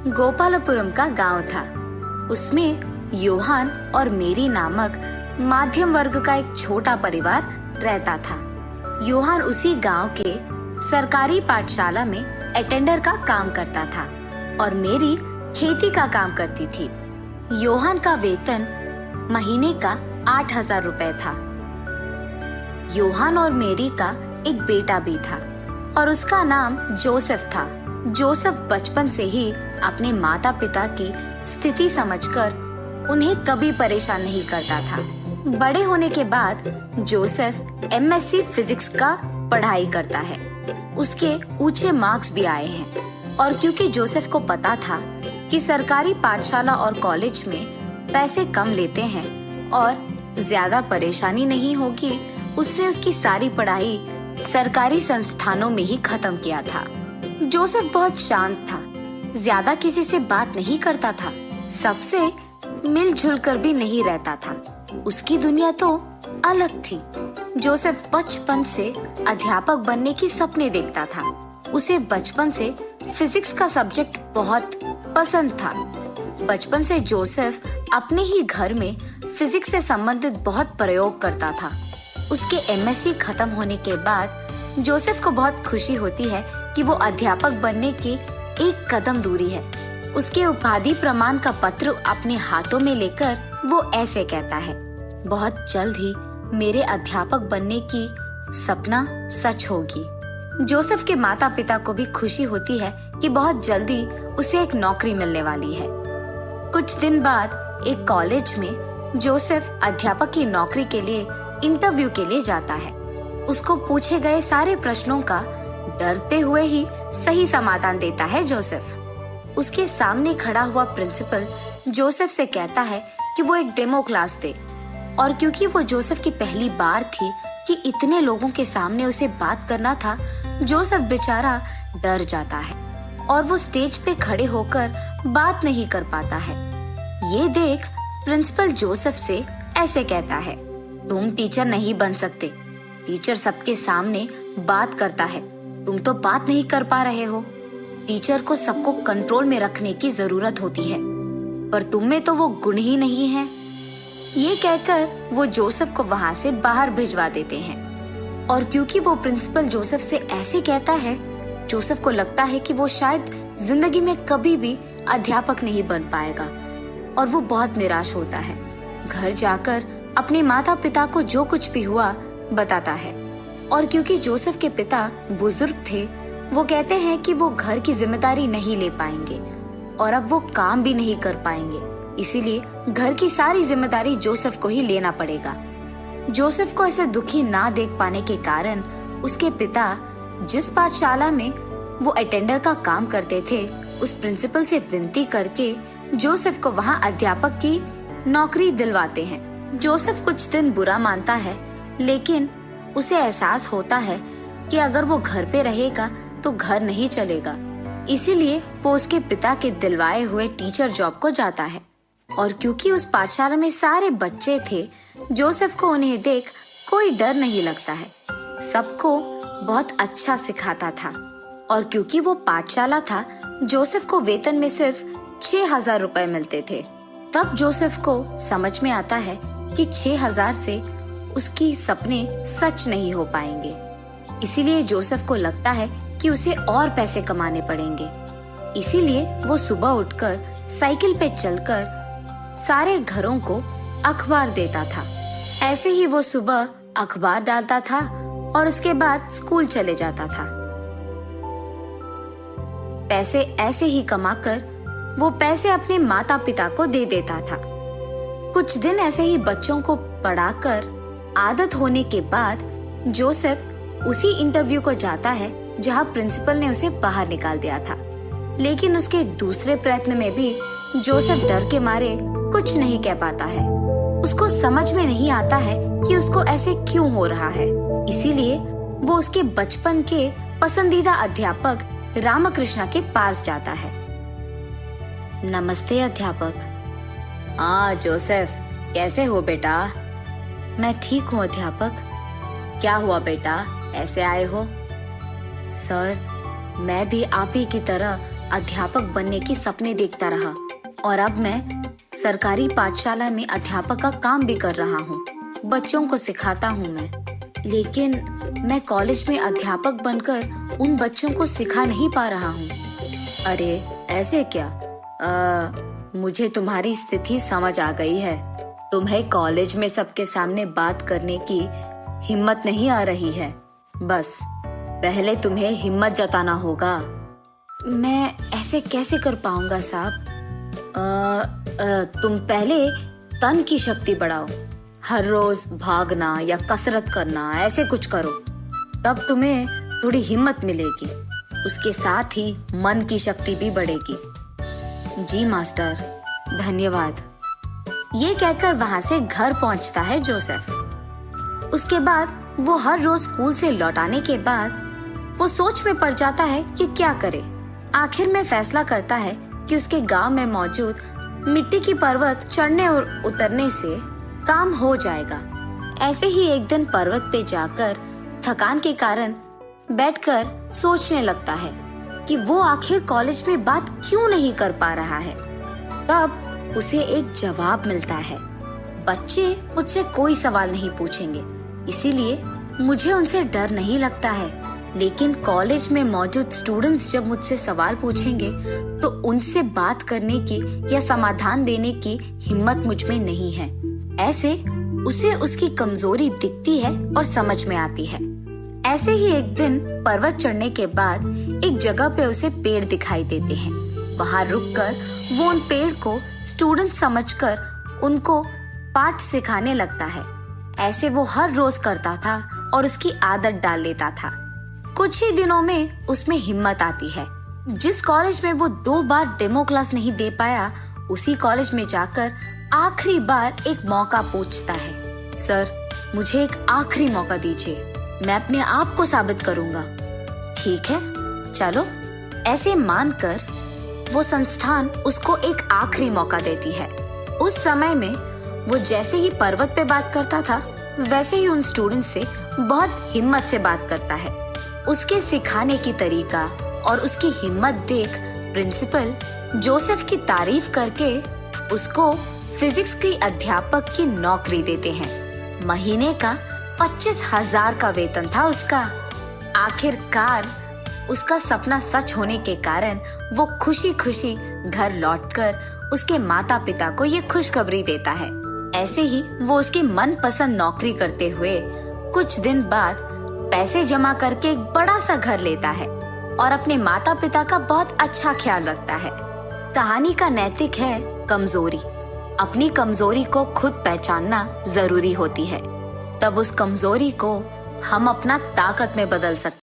गोपालपुरम का गांव था। उसमें योहान और मेरी नामक मध्यम वर्ग का एक छोटा परिवार रहता था। योहान उसी गांव के सरकारी पाठशाला में अटेंडर का काम करता था और मेरी खेती का काम करती थी। योहान का वेतन महीने का 8,000 रुपए था। योहान और मेरी का एक बेटा भी था और उसका नाम जोसेफ था। जोसेफ बचपन से ही अपने माता पिता की स्थिति समझकर उन्हें कभी परेशान नहीं करता था। बड़े होने के बाद जोसेफ एमएससी फिजिक्स का पढ़ाई करता है। उसके ऊंचे मार्क्स भी आए हैं और क्योंकि जोसेफ को पता था कि सरकारी पाठशाला और कॉलेज में पैसे कम लेते हैं और ज्यादा परेशानी नहीं होगी, उसने उसकी सारी पढ़ाई सरकारी संस्थानों में ही खत्म किया था। जोसेफ बहुत शांत था, ज्यादा किसी से बात नहीं करता था, सबसे मिलजुल कर भी नहीं रहता था। उसकी दुनिया तो अलग थी। जोसेफ बचपन से अध्यापक बनने की सपने देखता था। उसे बचपन से फिजिक्स का सब्जेक्ट बहुत पसंद था। बचपन से जोसेफ अपने ही घर में फिजिक्स से संबंधित बहुत प्रयोग करता था। उसके एमएससी खत्म होने के बाद जोसेफ को बहुत खुशी होती है कि वो अध्यापक बनने की एक कदम दूरी है। उसके उपाधि प्रमाण का पत्र अपने हाथों में लेकर वो ऐसे कहता है, बहुत जल्द ही मेरे अध्यापक बनने की सपना सच होगी। जोसेफ के माता पिता को भी खुशी होती है कि बहुत जल्दी उसे एक नौकरी मिलने वाली है। कुछ दिन बाद एक कॉलेज में जोसेफ अध्यापक की नौकरी के लिए इंटरव्यू के लिए जाता है। उसको पूछे गए सारे प्रश्नों का डरते हुए ही सही समाधान देता है जोसेफ। उसके सामने खड़ा हुआ प्रिंसिपल जोसेफ से कहता है कि वो एक डेमो क्लास दे और क्योंकि वो जोसेफ की पहली बार थी कि इतने लोगों के सामने उसे बात करना था, जोसेफ बेचारा डर जाता है और वो स्टेज पे खड़े होकर बात नहीं कर पाता है। ये देख प्रिंसिपल जोसेफ से ऐसे कहता है, तुम टीचर नहीं बन सकते। टीचर सबके सामने बात करता है, तुम तो बात नहीं कर पा रहे हो। टीचर को सबको कंट्रोल में रखने की जरूरत होती है, पर तुम में तो वो गुण ही नहीं है। ये कहकर वो जोसेफ को वहाँ से बाहर भिजवा देते हैं और क्योंकि वो प्रिंसिपल जोसेफ से ऐसे कहता है, जोसेफ को लगता है कि वो शायद जिंदगी में कभी भी अध्यापक नहीं बन पाएगा और वो बहुत निराश होता है। घर जाकर अपने माता पिता को जो कुछ भी हुआ बताता है और क्योंकि जोसेफ के पिता बुजुर्ग थे, वो कहते हैं कि वो घर की जिम्मेदारी नहीं ले पाएंगे और अब वो काम भी नहीं कर पाएंगे, इसीलिए घर की सारी जिम्मेदारी जोसेफ को ही लेना पड़ेगा। जोसेफ को ऐसे दुखी ना देख पाने के कारण उसके पिता जिस पाठशाला में वो अटेंडर का काम करते थे, उस प्रिंसिपल से विनती करके जोसेफ को वहाँ अध्यापक की नौकरी दिलवाते हैं। जोसेफ कुछ दिन बुरा मानता है, लेकिन उसे एहसास होता है कि अगर वो घर पे रहेगा तो घर नहीं चलेगा, इसीलिए वो उसके पिता के दिलवाए हुए टीचर जॉब को जाता है। और क्योंकि उस पाठशाला में सारे बच्चे थे, जोसेफ को उन्हें देख कोई डर नहीं लगता है। सबको बहुत अच्छा सिखाता था और क्योंकि वो पाठशाला था, जोसेफ को वेतन में सिर्फ 6,000 रुपए मिलते थे। तब जोसेफ को समझ में आता है कि 6,000 से उसकी सपने सच नहीं हो पाएंगे, इसीलिए जोसेफ को लगता है कि उसे और पैसे कमाने पड़ेंगे। इसीलिए वो सुबह उठकर साइकिल पे चलकर सारे घरों को अखबार देता था। ऐसे ही वो सुबह अखबार डालता था और उसके बाद स्कूल चले जाता था। पैसे ऐसे ही कमाकर वो पैसे अपने माता पिता को दे देता था। कुछ दिन ऐसे ही बच्चों को पढ़ाकर आदत होने के बाद जोसेफ उसी इंटरव्यू को जाता है जहां प्रिंसिपल ने उसे बाहर निकाल दिया था। लेकिन उसके दूसरे प्रयत्न में भी जोसेफ डर के मारे कुछ नहीं कह पाता है। उसको समझ में नहीं आता है कि उसको ऐसे क्यों हो रहा है, इसीलिए वो उसके बचपन के पसंदीदा अध्यापक रामकृष्ण के पास जाता है। नमस्ते अध्यापक। हाँ जोसेफ, कैसे हो बेटा? मैं ठीक हूँ अध्यापक। क्या हुआ बेटा, ऐसे आए हो? सर, मैं भी आप ही की तरह अध्यापक बनने की सपने देखता रहा और अब मैं सरकारी पाठशाला में अध्यापक का काम भी कर रहा हूँ। बच्चों को सिखाता हूँ मैं, लेकिन मैं कॉलेज में अध्यापक बनकर उन बच्चों को सिखा नहीं पा रहा हूँ। अरे ऐसे क्या? मुझे तुम्हारी स्थिति समझ आ गई है। तुम्हें कॉलेज में सबके सामने बात करने की हिम्मत नहीं आ रही है। बस पहले तुम्हें हिम्मत जताना होगा। मैं ऐसे कैसे कर पाऊंगा साहब? तुम पहले तन की शक्ति बढ़ाओ। हर रोज भागना या कसरत करना, ऐसे कुछ करो, तब तुम्हें थोड़ी हिम्मत मिलेगी। उसके साथ ही मन की शक्ति भी बढ़ेगी। जी मास्टर, धन्यवाद। ये कहकर वहां से घर पहुंचता है जोसेफ। उसके बाद वो हर रोज स्कूल से लौटाने के बाद वो सोच में पड़ जाता है कि क्या करे। आखिर में फैसला करता है कि उसके गांव में मौजूद मिट्टी की पर्वत चढ़ने और उतरने से काम हो जाएगा। ऐसे ही एक दिन पर्वत पे जाकर थकान के कारण बैठकर सोचने लगता है कि वो आखिर कॉलेज में बात क्यों नहीं कर पा रहा है। तब उसे एक जवाब मिलता है, बच्चे मुझसे कोई सवाल नहीं पूछेंगे, इसीलिए मुझे उनसे डर नहीं लगता है। लेकिन कॉलेज में मौजूद स्टूडेंट्स जब मुझसे सवाल पूछेंगे तो उनसे बात करने की या समाधान देने की हिम्मत मुझ में नहीं है। ऐसे उसे उसकी कमजोरी दिखती है और समझ में आती है। ऐसे ही एक दिन पर्वत चढ़ने के बाद एक जगह पे उसे पेड़ दिखाई देते हैं। वहां रुककर वो उन पेड़ को स्टूडेंट समझकर उनको पाठ सिखाने लगता है। ऐसे वो हर रोज करता था और उसकी आदत डाल लेता था। कुछ ही दिनों में उसमें हिम्मत आती है। जिस कॉलेज में वो 2 बार डेमो क्लास नहीं दे पाया, उसी कॉलेज में जाकर आखिरी बार एक मौका पूछता है। सर, मुझे एक आखिरी मौका दीजिए, मैं अपने आप को साबित करूंगा। ठीक है, चलो। ऐसे मानकर वो संस्थान उसको एक आखिरी मौका देती है। उस समय में वो जैसे ही पर्वत पे बात करता था, वैसे ही उन स्टूडेंट से बहुत हिम्मत से बात करता है। उसके सिखाने की तरीका और उसकी हिम्मत देख प्रिंसिपल जोसेफ की तारीफ करके उसको फिजिक्स की अध्यापक की नौकरी देते हैं। महीने का 25,000 का वेतन था उसका। आखिरकार उसका सपना सच होने के कारण वो खुशी खुशी घर लौटकर उसके माता पिता को ये खुशखबरी देता है। ऐसे ही वो उसकी मनपसंद नौकरी करते हुए कुछ दिन बाद पैसे जमा करके एक बड़ा सा घर लेता है और अपने माता पिता का बहुत अच्छा ख्याल रखता है। कहानी का नैतिक है कमजोरी। अपनी कमजोरी को खुद पहचानना जरूरी होती है, तब उस कमजोरी को हम अपना ताकत में बदल सकते हैं।